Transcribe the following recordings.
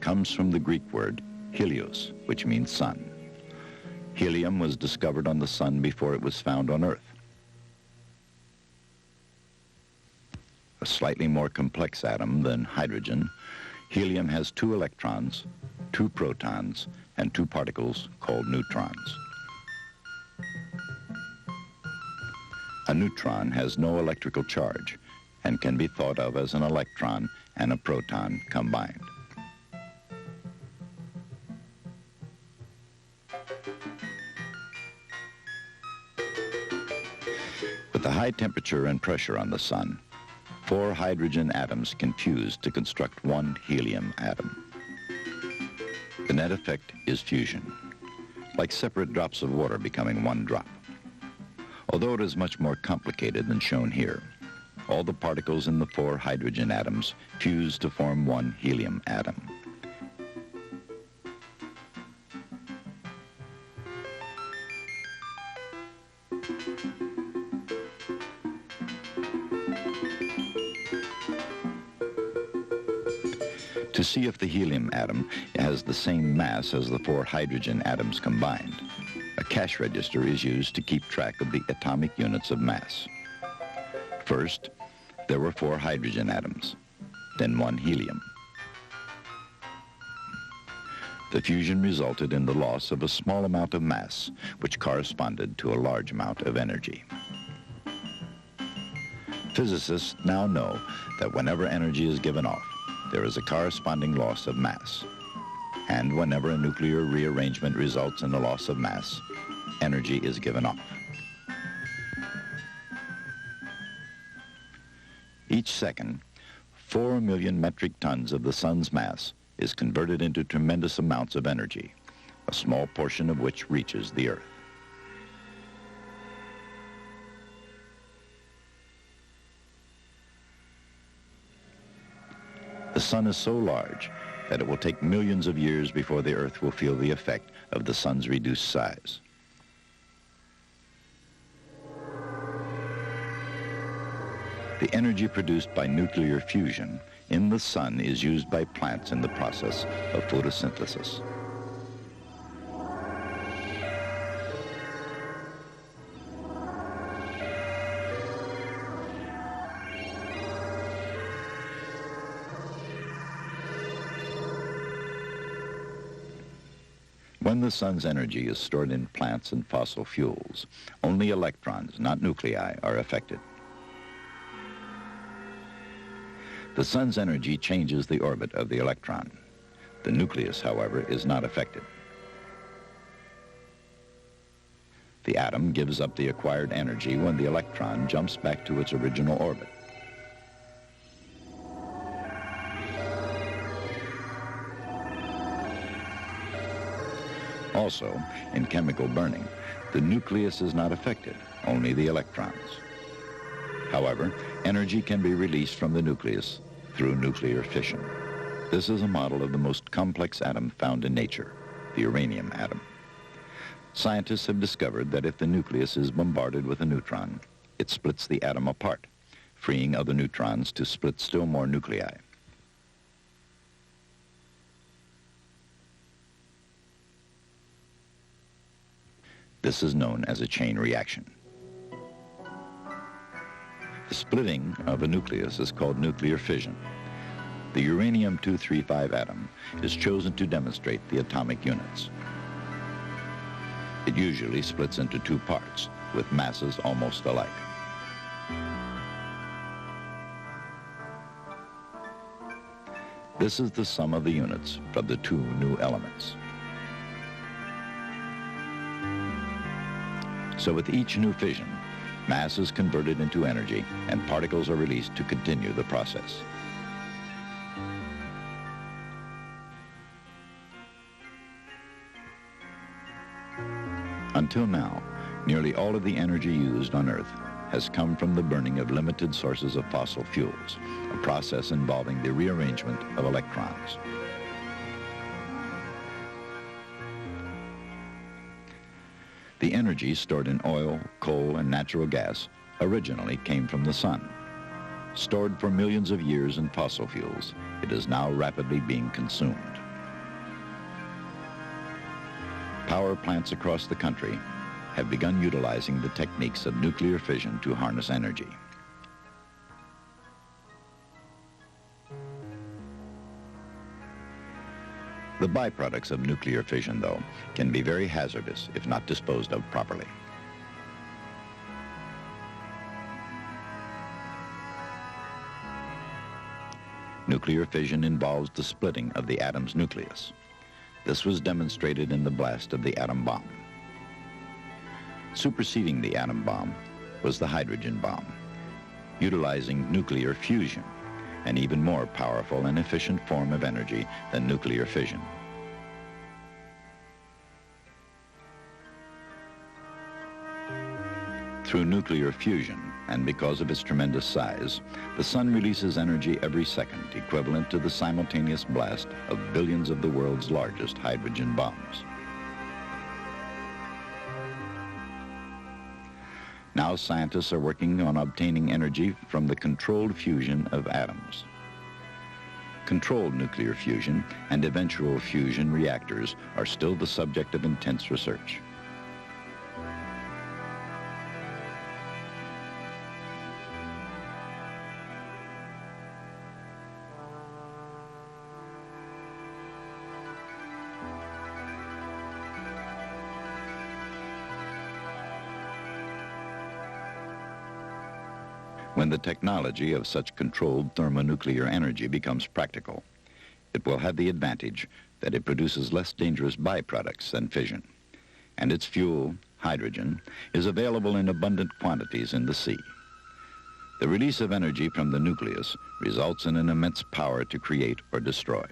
comes from the Greek word helios, which means sun. Helium was discovered on the sun before it was found on Earth. A slightly more complex atom than hydrogen, helium has 2 electrons, 2 protons, and 2 particles called neutrons. A neutron has no electrical charge and can be thought of as an electron and a proton combined. With the high temperature and pressure on the sun, 4 hydrogen atoms can fuse to construct 1 helium atom. The net effect is fusion, like separate drops of water becoming 1 drop. Although it is much more complicated than shown here, all the particles in the 4 hydrogen atoms fuse to form 1 helium atom. To see if the helium atom has the same mass as the 4 hydrogen atoms combined, a cash register is used to keep track of the atomic units of mass. First, there were 4 hydrogen atoms, then 1 helium. The fusion resulted in the loss of a small amount of mass, which corresponded to a large amount of energy. Physicists now know that whenever energy is given off, there is a corresponding loss of mass. And whenever a nuclear rearrangement results in a loss of mass, energy is given off. Each second, 4 million metric tons of the sun's mass is converted into tremendous amounts of energy, a small portion of which reaches the Earth. The sun is so large that it will take millions of years before the Earth will feel the effect of the sun's reduced size. The energy produced by nuclear fusion in the sun is used by plants in the process of photosynthesis. When the sun's energy is stored in plants and fossil fuels, only electrons, not nuclei, are affected. The sun's energy changes the orbit of the electron. The nucleus, however, is not affected. The atom gives up the acquired energy when the electron jumps back to its original orbit. Also, in chemical burning, the nucleus is not affected, only the electrons. However, energy can be released from the nucleus through nuclear fission. This is a model of the most complex atom found in nature, the uranium atom. Scientists have discovered that if the nucleus is bombarded with a neutron, it splits the atom apart, freeing other neutrons to split still more nuclei. This is known as a chain reaction. The splitting of a nucleus is called nuclear fission. The uranium-235 atom is chosen to demonstrate the atomic units. It usually splits into 2 parts, with masses almost alike. This is the sum of the units from the 2 new elements. So with each new fission, mass is converted into energy and particles are released to continue the process. Until now, nearly all of the energy used on Earth has come from the burning of limited sources of fossil fuels, a process involving the rearrangement of electrons. The energy stored in oil, coal, and natural gas originally came from the sun. Stored for millions of years in fossil fuels, it is now rapidly being consumed. Power plants across the country have begun utilizing the techniques of nuclear fission to harness energy. The byproducts of nuclear fission, though, can be very hazardous if not disposed of properly. Nuclear fission involves the splitting of the atom's nucleus. This was demonstrated in the blast of the atom bomb. Superseding the atom bomb was the hydrogen bomb, utilizing nuclear fusion, an even more powerful and efficient form of energy than nuclear fission. Through nuclear fusion, and because of its tremendous size, the sun releases energy every second, equivalent to the simultaneous blast of billions of the world's largest hydrogen bombs. Now scientists are working on obtaining energy from the controlled fusion of atoms. Controlled nuclear fusion and eventual fusion reactors are still the subject of intense research. When the technology of such controlled thermonuclear energy becomes practical, it will have the advantage that it produces less dangerous byproducts than fission, and its fuel, hydrogen, is available in abundant quantities in the sea. The release of energy from the nucleus results in an immense power to create or destroy.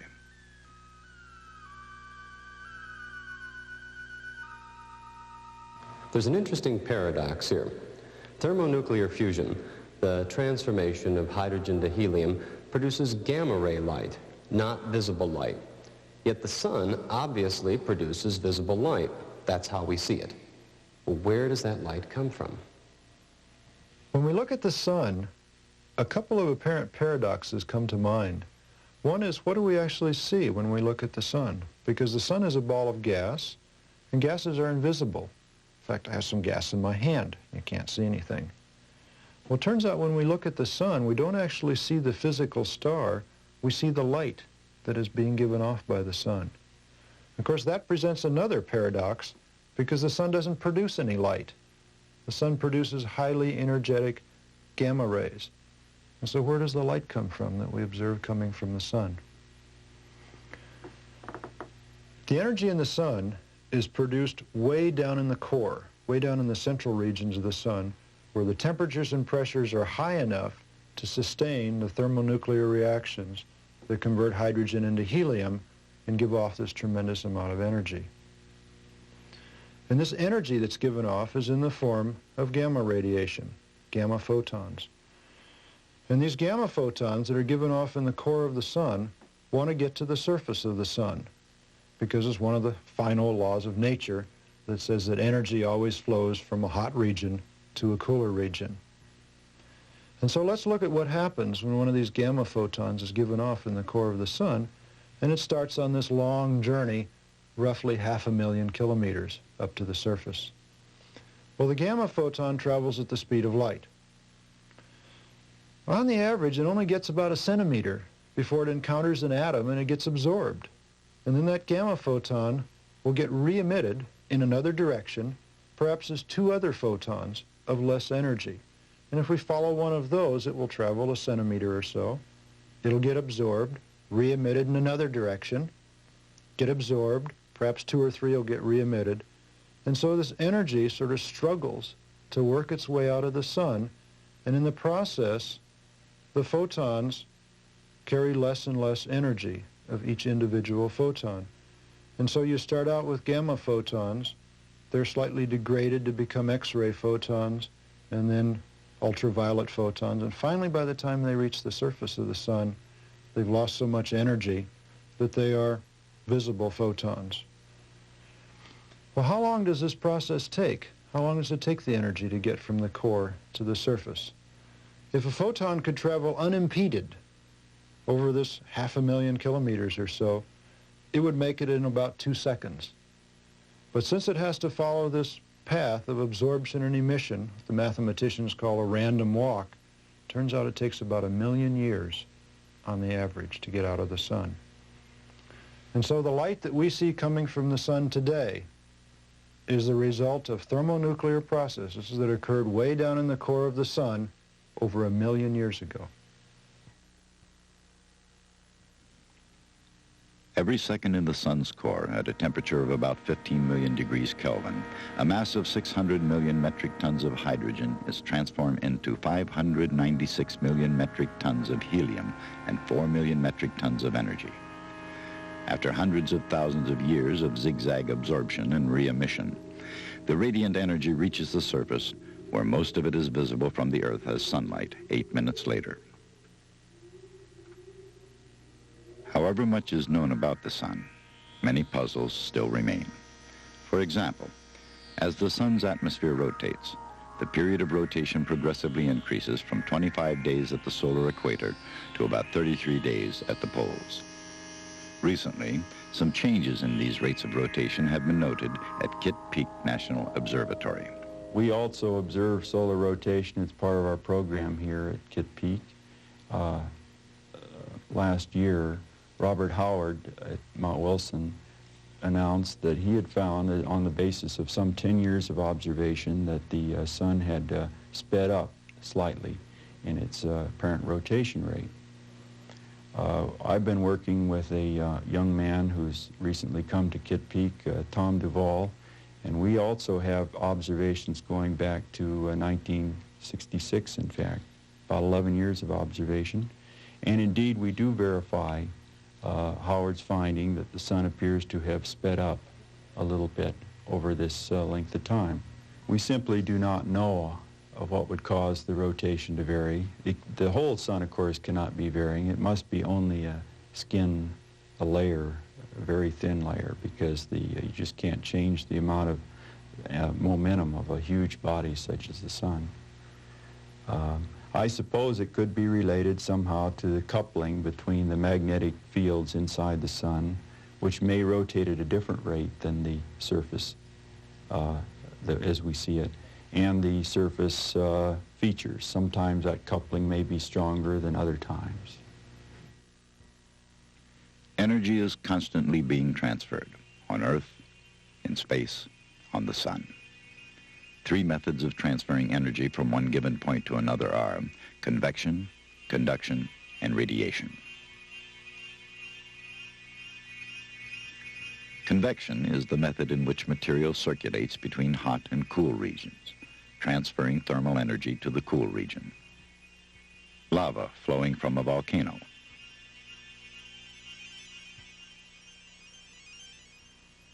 There's an interesting paradox here. Thermonuclear fusion, the transformation of hydrogen to helium, produces gamma ray light, not visible light. Yet the sun obviously produces visible light. That's how we see it. Well, where does that light come from? When we look at the sun, a couple of apparent paradoxes come to mind. One is, what do we actually see when we look at the sun? Because the sun is a ball of gas, and gases are invisible. In fact, I have some gas in my hand. You can't see anything. Well, it turns out when we look at the sun, we don't actually see the physical star. We see the light that is being given off by the sun. Of course, that presents another paradox because the sun doesn't produce any light. The sun produces highly energetic gamma rays. And so where does the light come from that we observe coming from the sun? The energy in the sun is produced way down in the core, way down in the central regions of the sun, where the temperatures and pressures are high enough to sustain the thermonuclear reactions that convert hydrogen into helium and give off this tremendous amount of energy. And this energy that's given off is in the form of gamma radiation, gamma photons. And these gamma photons that are given off in the core of the sun want to get to the surface of the sun, because it's one of the final laws of nature that says that energy always flows from a hot region to a cooler region. And so let's look at what happens when one of these gamma photons is given off in the core of the sun, and it starts on this long journey, roughly 500,000 kilometers up to the surface. Well, the gamma photon travels at the speed of light. On the average, it only gets about a centimeter before it encounters an atom and it gets absorbed. And then that gamma photon will get re-emitted in another direction, perhaps as two other photons of less energy. And if we follow one of those, it will travel a centimeter or so. It'll get absorbed, re-emitted in another direction, get absorbed, perhaps two or three will get re-emitted. And so this energy sort of struggles to work its way out of the sun, and in the process, the photons carry less and less energy of each individual photon. And so you start out with gamma photons. They're slightly degraded to become X-ray photons, and then ultraviolet photons. And finally, by the time they reach the surface of the sun, they've lost so much energy that they are visible photons. Well, how long does this process take? How long does it take the energy to get from the core to the surface? If a photon could travel unimpeded over this 500,000 kilometers or so, it would make it in about 2 seconds. But since it has to follow this path of absorption and emission, the mathematicians call a random walk, turns out it takes about 1 million years on the average to get out of the sun. And so the light that we see coming from the sun today is the result of thermonuclear processes that occurred way down in the core of the sun over 1 million years ago. Every second in the sun's core, at a temperature of about 15 million degrees Kelvin, a mass of 600 million metric tons of hydrogen is transformed into 596 million metric tons of helium and 4 million metric tons of energy. After hundreds of thousands of years of zigzag absorption and re-emission, the radiant energy reaches the surface, where most of it is visible from the Earth as sunlight 8 minutes later. However much is known about the sun, many puzzles still remain. For example, as the sun's atmosphere rotates, the period of rotation progressively increases from 25 days at the solar equator to about 33 days at the poles. Recently, some changes in these rates of rotation have been noted at Kitt Peak National Observatory. We also observe solar rotation as part of our program here at Kitt Peak. Last year, Robert Howard at Mount Wilson announced that he had found, on the basis of some 10 years of observation, that the sun had sped up slightly in its apparent rotation rate. I've been working with a young man who's recently come to Kitt Peak, Tom Duvall, and we also have observations going back to 1966, in fact, about 11 years of observation. And indeed, we do verify Howard's finding that the sun appears to have sped up a little bit over this length of time. We simply do not know of what would cause the rotation to vary. The whole sun, of course, cannot be varying. It must be only a layer, a very thin layer, because you just can't change the amount of momentum of a huge body such as the sun. I suppose it could be related somehow to the coupling between the magnetic fields inside the sun, which may rotate at a different rate than the surface as we see it, and the surface features. Sometimes that coupling may be stronger than other times. Energy is constantly being transferred on Earth, in space, on the sun. 3 methods of transferring energy from one given point to another are convection, conduction, and radiation. Convection is the method in which material circulates between hot and cool regions, transferring thermal energy to the cool region. Lava flowing from a volcano,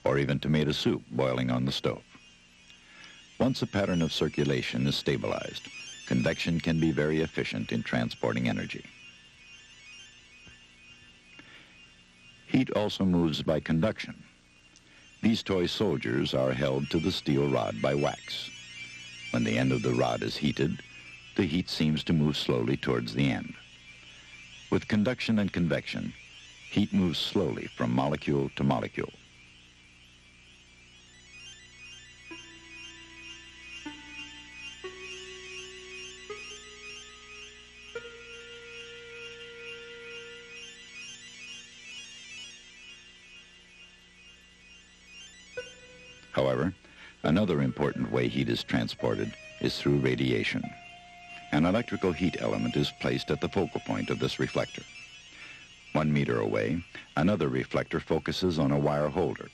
or even tomato soup boiling on the stove. Once a pattern of circulation is stabilized, convection can be very efficient in transporting energy. Heat also moves by conduction. These toy soldiers are held to the steel rod by wax. When the end of the rod is heated, the heat seems to move slowly towards the end. With conduction and convection, heat moves slowly from molecule to molecule. However, another important way heat is transported is through radiation. An electrical heat element is placed at the focal point of this reflector. 1 meter away, another reflector focuses on a wire holder.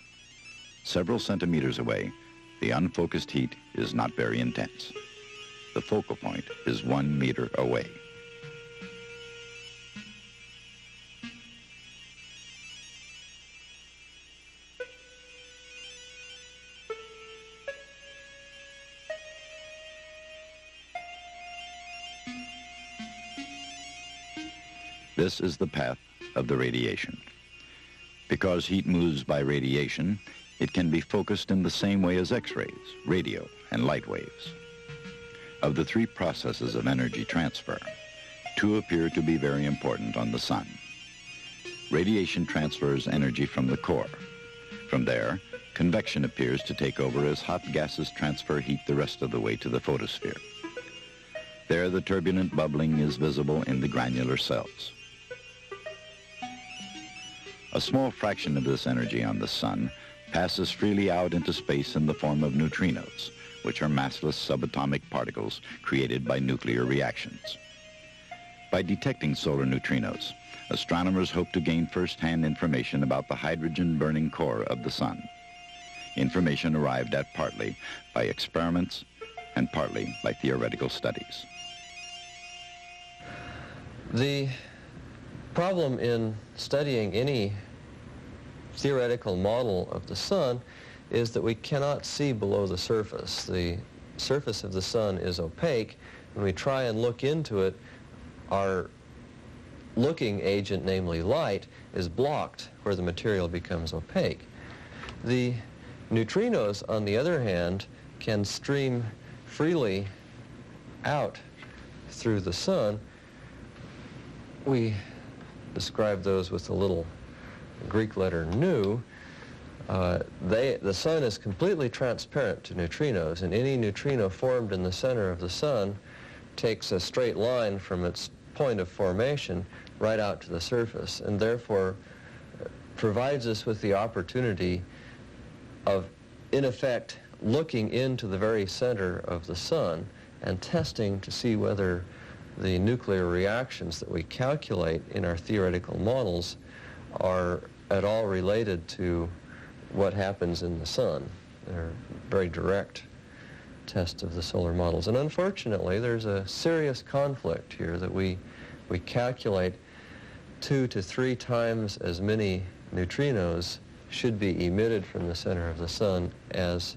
Several centimeters away, the unfocused heat is not very intense. The focal point is 1 meter away. This is the path of the radiation. Because heat moves by radiation, it can be focused in the same way as X-rays, radio, and light waves. Of the 3 processes of energy transfer, 2 appear to be very important on the sun. Radiation transfers energy from the core. From there, convection appears to take over as hot gases transfer heat the rest of the way to the photosphere. There, the turbulent bubbling is visible in the granular cells. A small fraction of this energy on the sun passes freely out into space in the form of neutrinos, which are massless subatomic particles created by nuclear reactions. By detecting solar neutrinos, astronomers hope to gain first-hand information about the hydrogen-burning core of the sun. Information arrived at partly by experiments and partly by theoretical studies. The problem in studying any theoretical model of the sun is that we cannot see below the surface. The surface of the sun is opaque. When we try and look into it, our looking agent, namely light, is blocked where the material becomes opaque. The neutrinos, on the other hand, can stream freely out through the sun. We describe those with a little Greek letter nu. The sun is completely transparent to neutrinos, and any neutrino formed in the center of the sun takes a straight line from its point of formation right out to the surface, and therefore provides us with the opportunity of, in effect, looking into the very center of the sun and testing to see whether the nuclear reactions that we calculate in our theoretical models are at all related to what happens in the sun. They're a very direct test of the solar models. And unfortunately, there's a serious conflict here that we calculate 2 to 3 times as many neutrinos should be emitted from the center of the sun as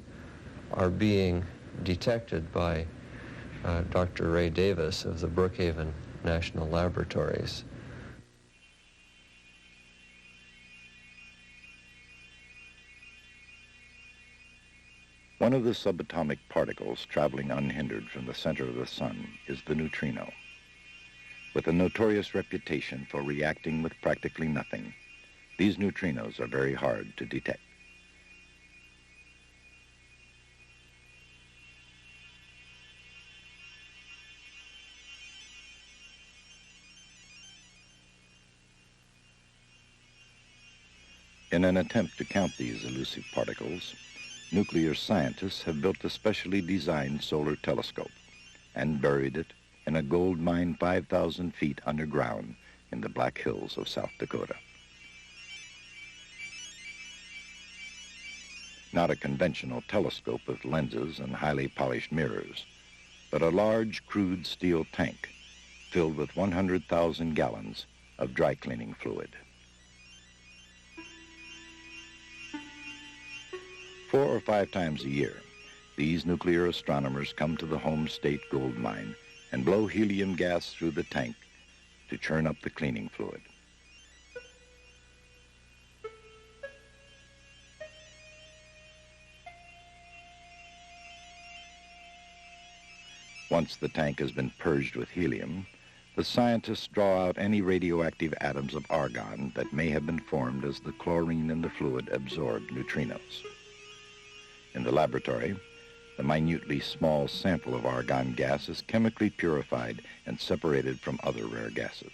are being detected by Dr. Ray Davis of the Brookhaven National Laboratories. One of the subatomic particles traveling unhindered from the center of the sun is the neutrino. With a notorious reputation for reacting with practically nothing, these neutrinos are very hard to detect. In an attempt to count these elusive particles, nuclear scientists have built a specially designed solar telescope and buried it in a gold mine 5,000 feet underground in the Black Hills of South Dakota. Not a conventional telescope with lenses and highly polished mirrors, but a large, crude steel tank filled with 100,000 gallons of dry cleaning fluid. 4 or 5 times a year, these nuclear astronomers come to the home state gold mine and blow helium gas through the tank to churn up the cleaning fluid. Once the tank has been purged with helium, the scientists draw out any radioactive atoms of argon that may have been formed as the chlorine in the fluid absorbed neutrinos. In the laboratory, the minutely small sample of argon gas is chemically purified and separated from other rare gases.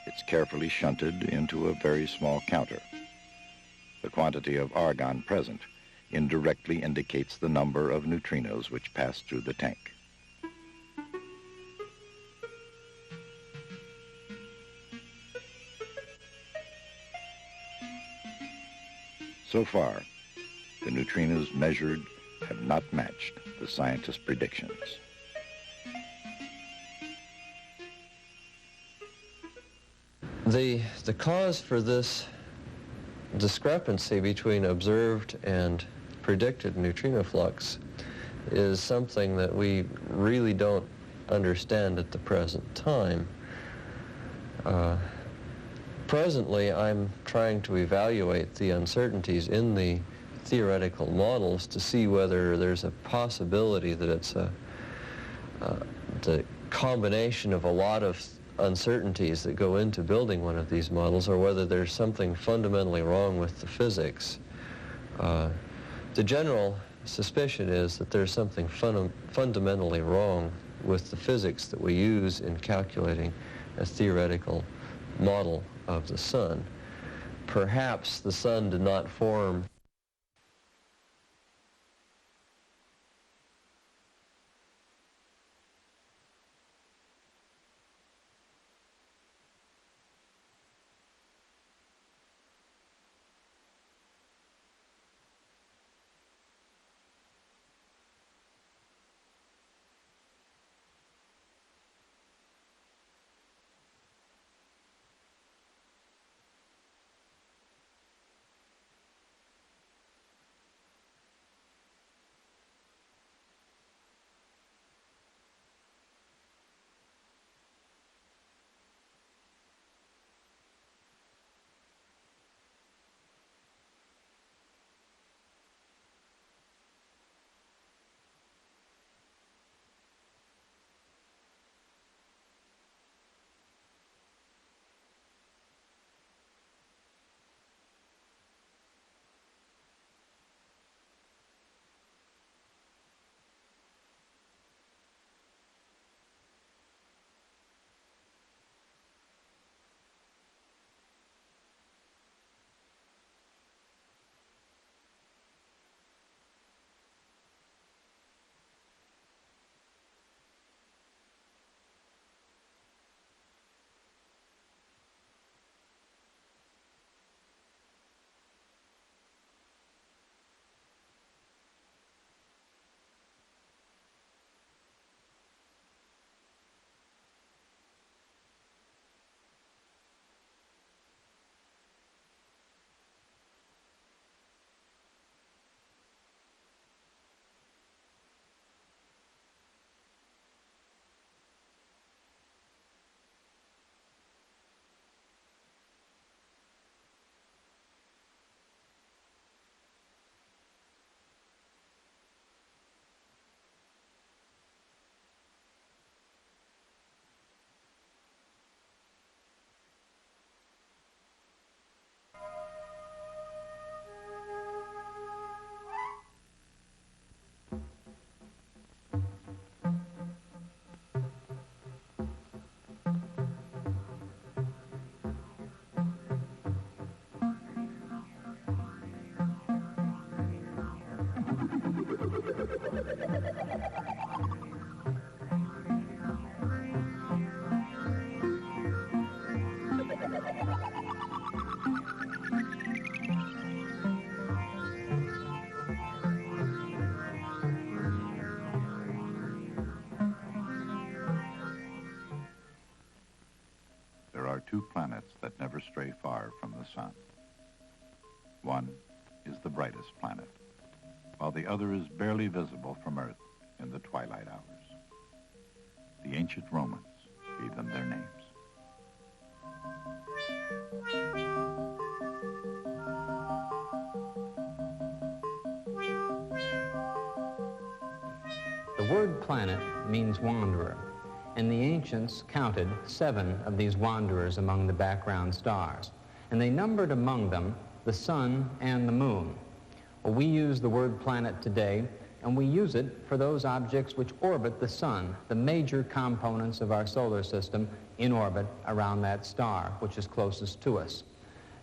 It's carefully shunted into a very small counter. The quantity of argon present indirectly indicates the number of neutrinos which pass through the tank. So far, the neutrinos measured have not matched the scientists' predictions. The cause for this discrepancy between observed and predicted neutrino flux is something that we really don't understand at the present time. Presently, I'm trying to evaluate the uncertainties in the theoretical models to see whether there's a possibility that it's the combination of a lot of uncertainties that go into building one of these models, or whether there's something fundamentally wrong with the physics. The general suspicion is that there's something fundamentally wrong with the physics that we use in calculating a theoretical model of the sun. Perhaps the sun did not form two planets that never stray far from the sun. One is the brightest planet, while the other is barely visible from Earth in the twilight hours. The ancient Romans gave them their names. The word planet means wanderer, and the ancients counted 7 of these wanderers among the background stars, and they numbered among them the sun and the moon. Well, we use the word planet today, and we use it for those objects which orbit the sun, the major components of our solar system in orbit around that star, which is closest to us.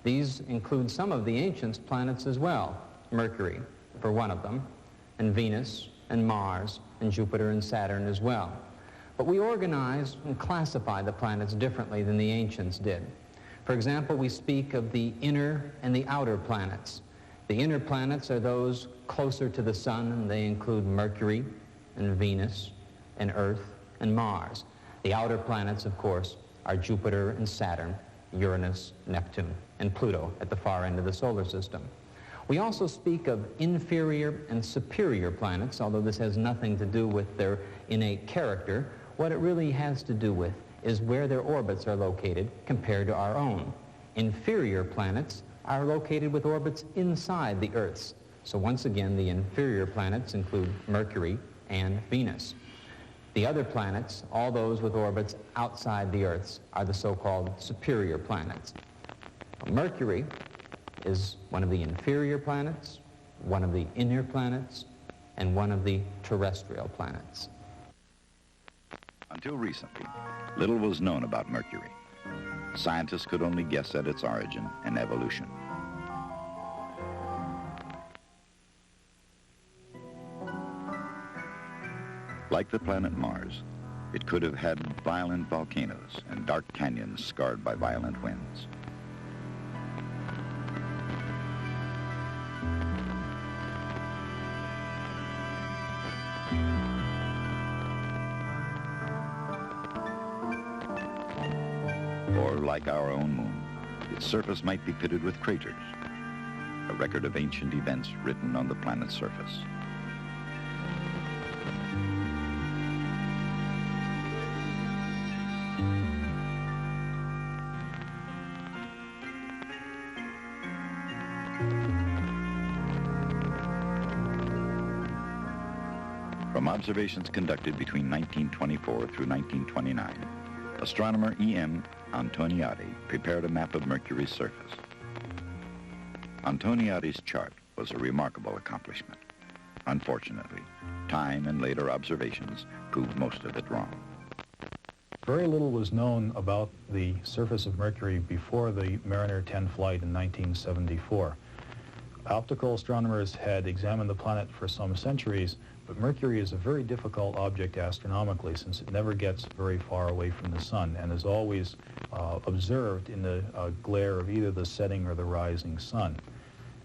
These include some of the ancients' planets as well, Mercury, for one of them, and Venus, and Mars, and Jupiter and Saturn as well. But we organize and classify the planets differently than the ancients did. For example, we speak of the inner and the outer planets. The inner planets are those closer to the sun, and they include Mercury and Venus and Earth and Mars. The outer planets, of course, are Jupiter and Saturn, Uranus, Neptune, and Pluto at the far end of the solar system. We also speak of inferior and superior planets, although this has nothing to do with their innate character. What it really has to do with is where their orbits are located compared to our own. Inferior planets are located with orbits inside the Earth's. So once again, the inferior planets include Mercury and Venus. The other planets, all those with orbits outside the Earth's, are the so-called superior planets. Mercury is one of the inferior planets, one of the inner planets, and one of the terrestrial planets. Until recently, little was known about Mercury. Scientists could only guess at its origin and evolution. Like the planet Mars, it could have had violent volcanoes and dark canyons scarred by violent winds. Or like our own moon, its surface might be pitted with craters, a record of ancient events written on the planet's surface. From observations conducted between 1924 through 1929, astronomer E.M. Antoniadi prepared a map of Mercury's surface. Antoniadi's chart was a remarkable accomplishment. Unfortunately, time and later observations proved most of it wrong. Very little was known about the surface of Mercury before the Mariner 10 flight in 1974. Optical astronomers had examined the planet for some centuries, but Mercury is a very difficult object astronomically since it never gets very far away from the sun and is always observed in the glare of either the setting or the rising sun.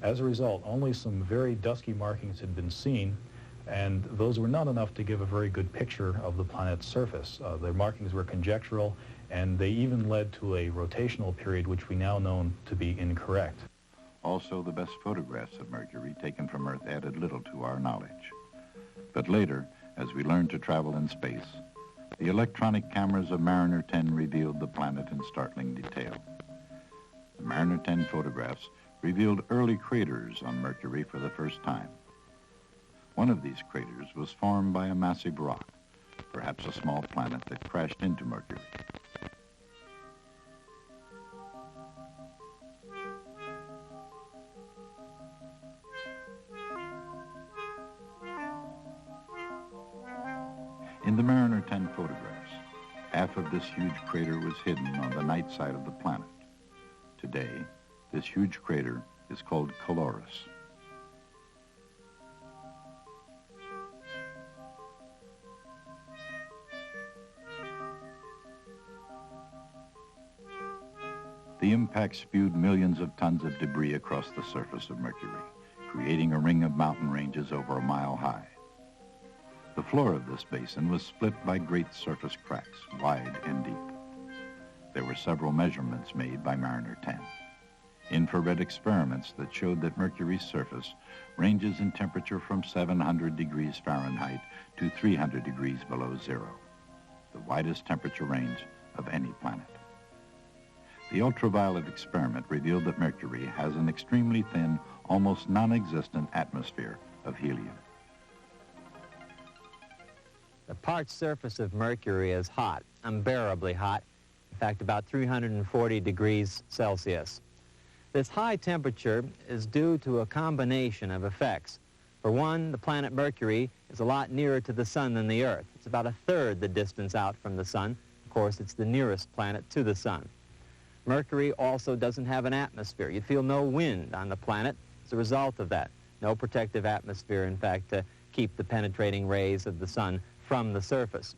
As a result, only some very dusky markings had been seen, and those were not enough to give a very good picture of the planet's surface. The markings were conjectural, and they even led to a rotational period which we now know to be incorrect. Also, the best photographs of Mercury taken from Earth added little to our knowledge. But later, as we learned to travel in space, the electronic cameras of Mariner 10 revealed the planet in startling detail. The Mariner 10 photographs revealed early craters on Mercury for the first time. One of these craters was formed by a massive rock, perhaps a small planet that crashed into Mercury. In the Mariner 10 photographs, half of this huge crater was hidden on the night side of the planet. Today, this huge crater is called Caloris. The impact spewed millions of tons of debris across the surface of Mercury, creating a ring of mountain ranges over a mile high. The floor of this basin was split by great surface cracks, wide and deep. There were several measurements made by Mariner 10. Infrared experiments that showed that Mercury's surface ranges in temperature from 700 degrees Fahrenheit to 300 degrees below zero, the widest temperature range of any planet. The ultraviolet experiment revealed that Mercury has an extremely thin, almost non-existent atmosphere of helium. The parched surface of Mercury is hot, unbearably hot, in fact about 340 degrees Celsius. This high temperature is due to a combination of effects. For one, the planet Mercury is a lot nearer to the sun than the Earth. It's about a third the distance out from the sun. Of course, it's the nearest planet to the sun. Mercury also doesn't have an atmosphere. You'd feel no wind on the planet as a result of that. No protective atmosphere, in fact, to keep the penetrating rays of the sun from the surface.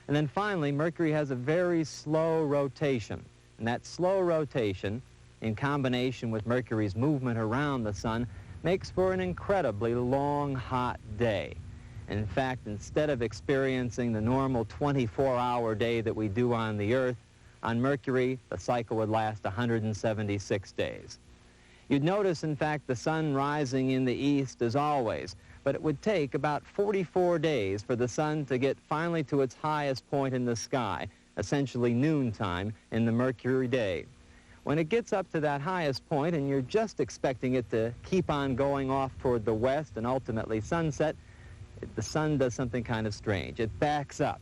And then finally, Mercury has a very slow rotation. And that slow rotation, in combination with Mercury's movement around the sun, makes for an incredibly long, hot day. In fact, instead of experiencing the normal 24-hour day that we do on the Earth, on Mercury, the cycle would last 176 days. You'd notice, in fact, the sun rising in the east as always, but it would take about 44 days for the sun to get finally to its highest point in the sky, essentially noontime in the Mercury day. When it gets up to that highest point and you're just expecting it to keep on going off toward the west and ultimately sunset, the sun does something kind of strange. It backs up,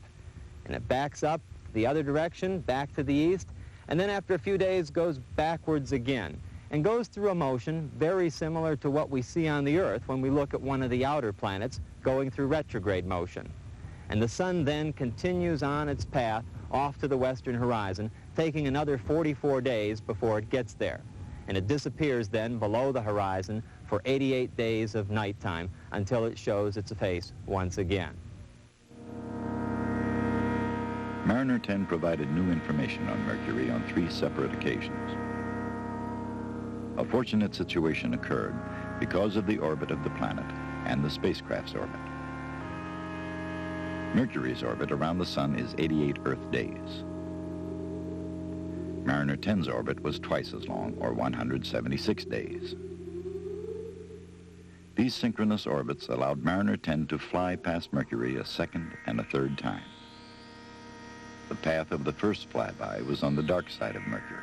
and it backs up the other direction, back to the east, and then after a few days goes backwards again, and goes through a motion very similar to what we see on the Earth when we look at one of the outer planets going through retrograde motion. And the sun then continues on its path off to the western horizon, taking another 44 days before it gets there. And it disappears then below the horizon for 88 days of nighttime until it shows its face once again. Mariner 10 provided new information on Mercury on 3 separate occasions. A fortunate situation occurred because of the orbit of the planet and the spacecraft's orbit. Mercury's orbit around the sun is 88 Earth days. Mariner 10's orbit was twice as long, or 176 days. These synchronous orbits allowed Mariner 10 to fly past Mercury a second and a third time. The path of the first flyby was on the dark side of Mercury.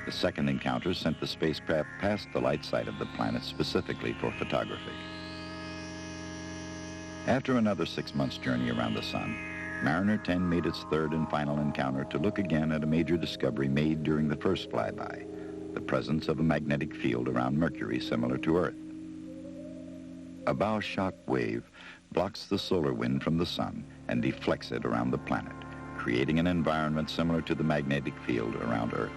The second encounter sent the spacecraft past the light side of the planet specifically for photography. After another 6 months' journey around the sun, Mariner 10 made its third and final encounter to look again at a major discovery made during the first flyby, the presence of a magnetic field around Mercury similar to Earth. A bow shock wave blocks the solar wind from the sun and deflects it around the planet, creating an environment similar to the magnetic field around Earth.